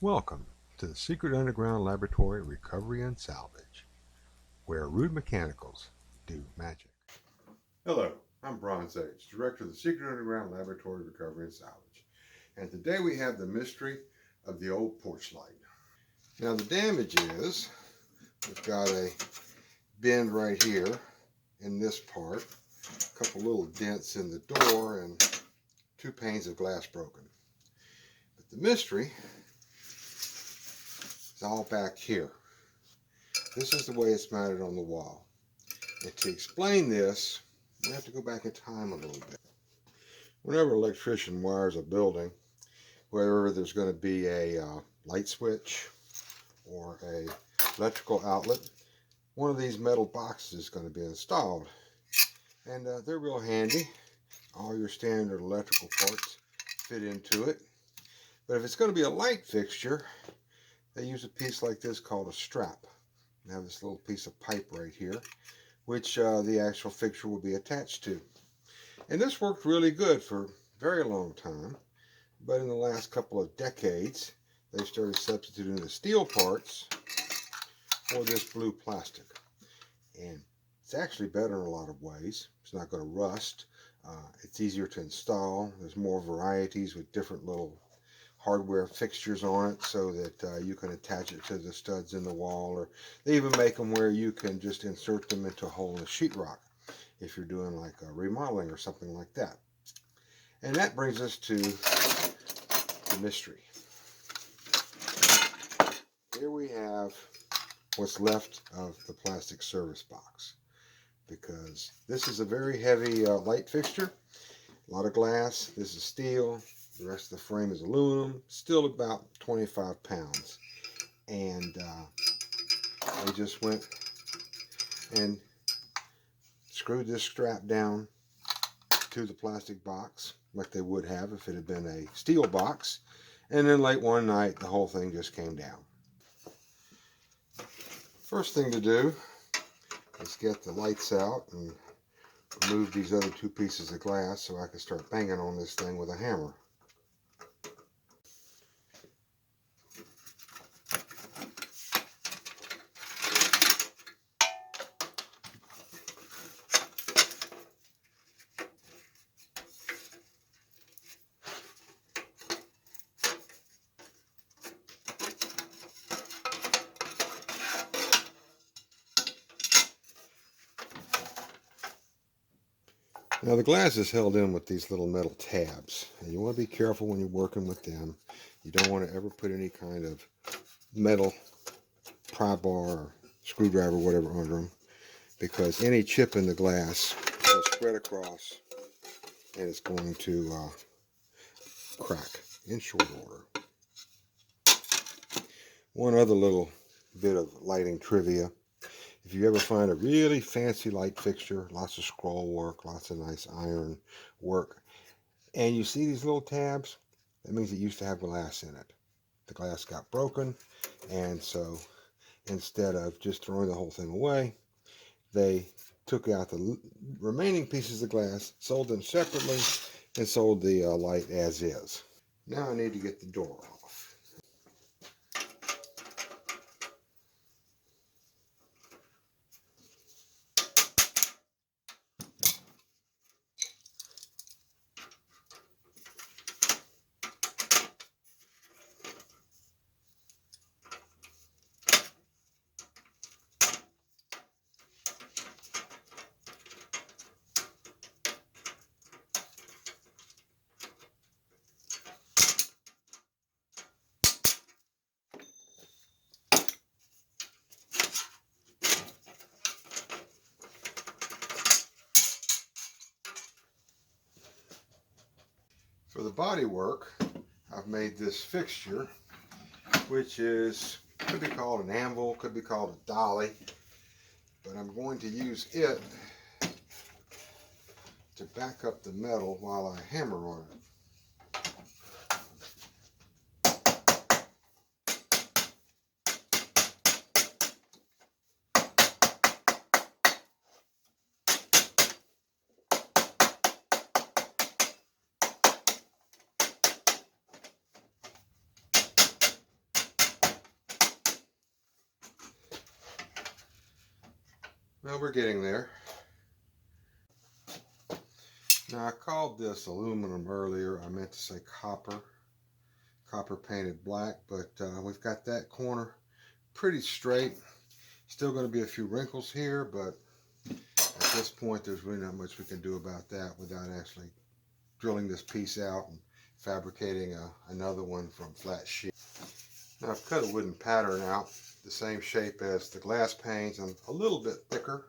Welcome to the Secret Underground Laboratory Recovery and Salvage, where rude mechanicals do magic. Hello, I'm Bronze Age, Director of the Secret Underground Laboratory Recovery and Salvage. And today we have the mystery of the old porch light. Now the damage is, we've got a bend right here in this part, a couple little dents in the door, and 2 panes of glass broken. But the mystery is all back here. This is the way it's mounted on the wall. And to explain this, we have to go back in time a little bit. Whenever an electrician wires a building, whether there's going to be a light switch or a electrical outlet, one of these metal boxes is going to be installed. And they're real handy. All your standard electrical parts fit into it. But if it's going to be a light fixture, they use a piece like this called a strap. They have this little piece of pipe right here, which the actual fixture will be attached to. And this worked really good for a very long time, but in the last couple of decades, they started substituting the steel parts for this blue plastic. And it's actually better in a lot of ways. It's not going to rust. It's easier to install. There's more varieties with different little hardware fixtures on it so that you can attach it to the studs in the wall, or they even make them where you can just insert them into a hole in the sheetrock if you're doing like a remodeling or something like that. And that brings us to the mystery. Here we have what's left of the plastic service box, because this is a very heavy light fixture, a lot of glass. This is steel. The rest of the frame is aluminum, still about 25 pounds. And they just went and screwed this strap down to the plastic box like they would have if it had been a steel box. And then late one night, the whole thing just came down. First thing to do is get the lights out and remove these other 2 pieces of glass so I can start banging on this thing with a hammer. Now the glass is held in with these little metal tabs, and you want to be careful when you're working with them. You don't want to ever put any kind of metal pry bar or screwdriver, whatever, under them, because any chip in the glass will spread across and it's going to crack in short order. One other little bit of lighting trivia. If you ever find a really fancy light fixture, lots of scroll work, lots of nice iron work, and you see these little tabs, that means it used to have glass in it. The glass got broken, and so instead of just throwing the whole thing away, they took out the remaining pieces of glass, sold them separately, and sold the light as is. Now I need to get the door off. For the body work, I've made this fixture, which could be called an anvil, could be called a dolly, but I'm going to use it to back up the metal while I hammer on it. Well, we're getting there. Now, I called this aluminum earlier. I meant to say copper painted black, but we've got that corner pretty straight. Still going to be a few wrinkles here, but at this point there's really not much we can do about that without actually drilling this piece out and fabricating another one from flat sheet. Now, I've cut a wooden pattern out the same shape as the glass panes and a little bit thicker,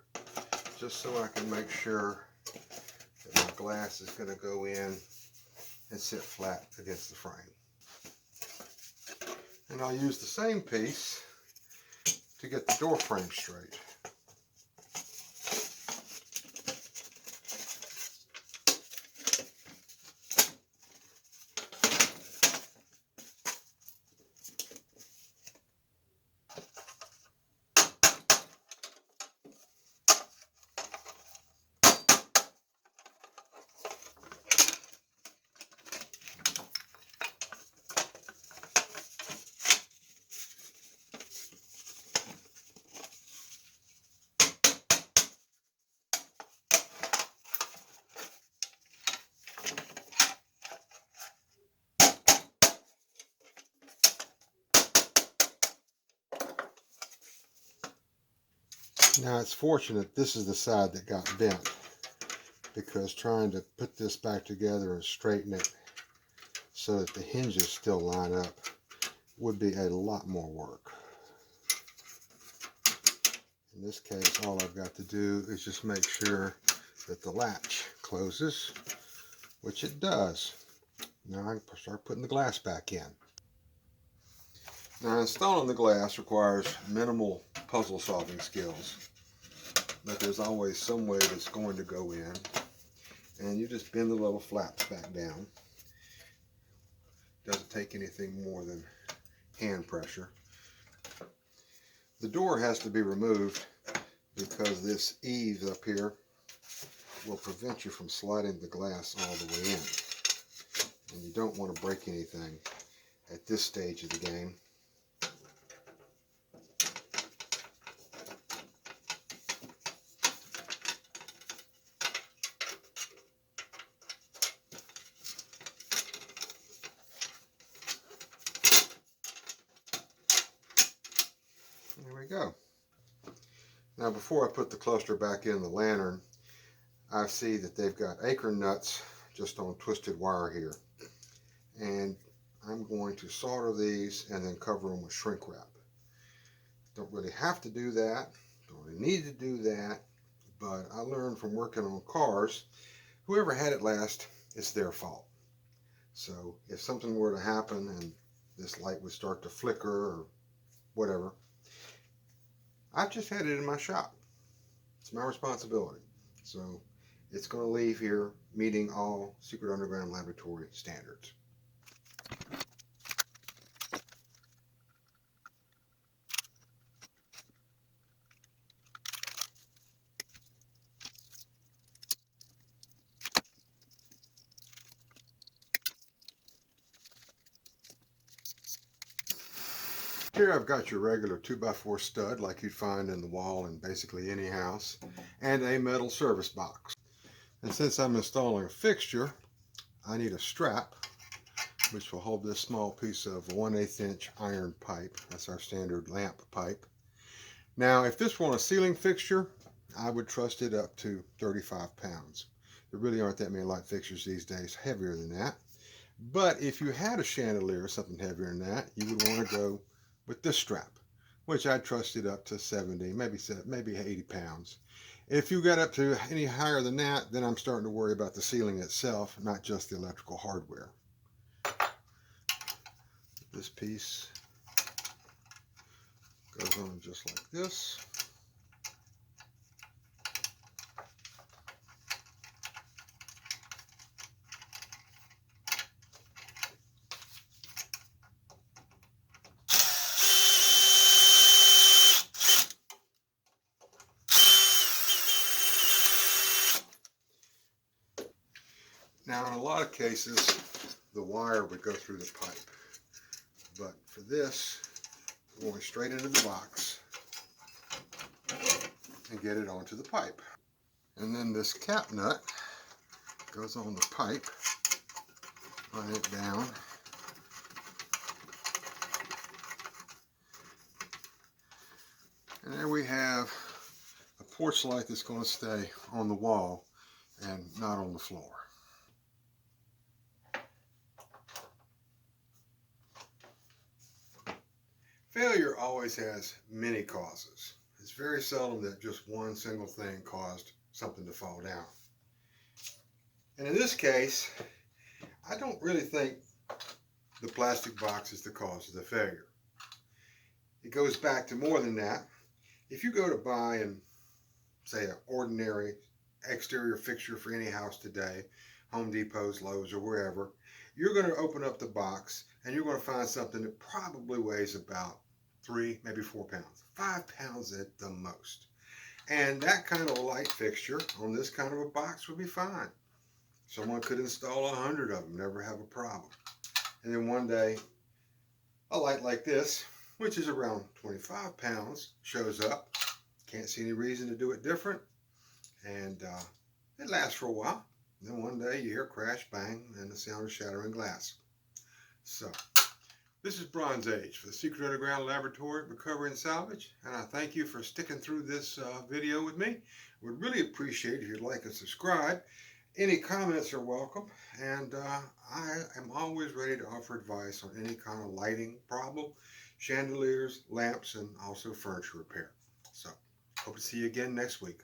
just so I can make sure that my glass is going to go in and sit flat against the frame. And I'll use the same piece to get the door frame straight. Now, it's fortunate this is the side that got bent, because trying to put this back together and straighten it so that the hinges still line up would be a lot more work. In this case, all I've got to do is just make sure that the latch closes, which it does. Now I can start putting the glass back in. Now, installing the glass requires minimal puzzle solving skills, but there's always some way that's going to go in, and you just bend the little flaps back down. Doesn't take anything more than hand pressure. The door has to be removed because this eaves up here will prevent you from sliding the glass all the way in, and you don't want to break anything at this stage of the game. There we go. Now, before I put the cluster back in the lantern, I see that they've got acorn nuts just on twisted wire here. And I'm going to solder these and then cover them with shrink wrap. Don't really have to do that, don't really need to do that, but I learned from working on cars, whoever had it last, it's their fault. So if something were to happen and this light would start to flicker or whatever, I've just had it in my shop. It's my responsibility. So it's going to leave here meeting all Secret Underground Laboratory standards. Here I've got your regular 2x4 stud like you'd find in the wall in basically any house, and a metal service box. And since I'm installing a fixture, I need a strap which will hold this small piece of 1/8 inch iron pipe. That's our standard lamp pipe. Now, if this were a ceiling fixture, I would trust it up to 35 pounds. There really aren't that many light fixtures these days heavier than that. But if you had a chandelier or something heavier than that, you would want to go with this strap, which I trusted up to 70, maybe 80 pounds. If you got up to any higher than that, then I'm starting to worry about the ceiling itself, not just the electrical hardware. This piece goes on just like this. Now, in a lot of cases, the wire would go through the pipe, but for this, going straight into the box, and get it onto the pipe. And then this cap nut goes on the pipe, run it down. And there we have a porch light that's going to stay on the wall and not on the floor. Failure always has many causes. It's very seldom that just one single thing caused something to fall down. And in this case, I don't really think the plastic box is the cause of the failure. It goes back to more than that. If you go to buy say an ordinary exterior fixture for any house today, Home Depot's, Lowe's, or wherever, you're going to open up the box and you're going to find something that probably weighs about 3, maybe 4 pounds, 5 pounds at the most. And that kind of a light fixture on this kind of a box would be fine. Someone could install 100 of them, never have a problem. And then one day, a light like this, which is around 25 pounds, shows up. Can't see any reason to do it different. And it lasts for a while. And then one day you hear crash, bang, and the sound of shattering glass. So, this is Bronze Age for the Secret Underground Laboratory Recovery and Salvage. And I thank you for sticking through this video with me. Would really appreciate if you'd like and subscribe. Any comments are welcome. And I am always ready to offer advice on any kind of lighting problem, chandeliers, lamps, and also furniture repair. So, hope to see you again next week.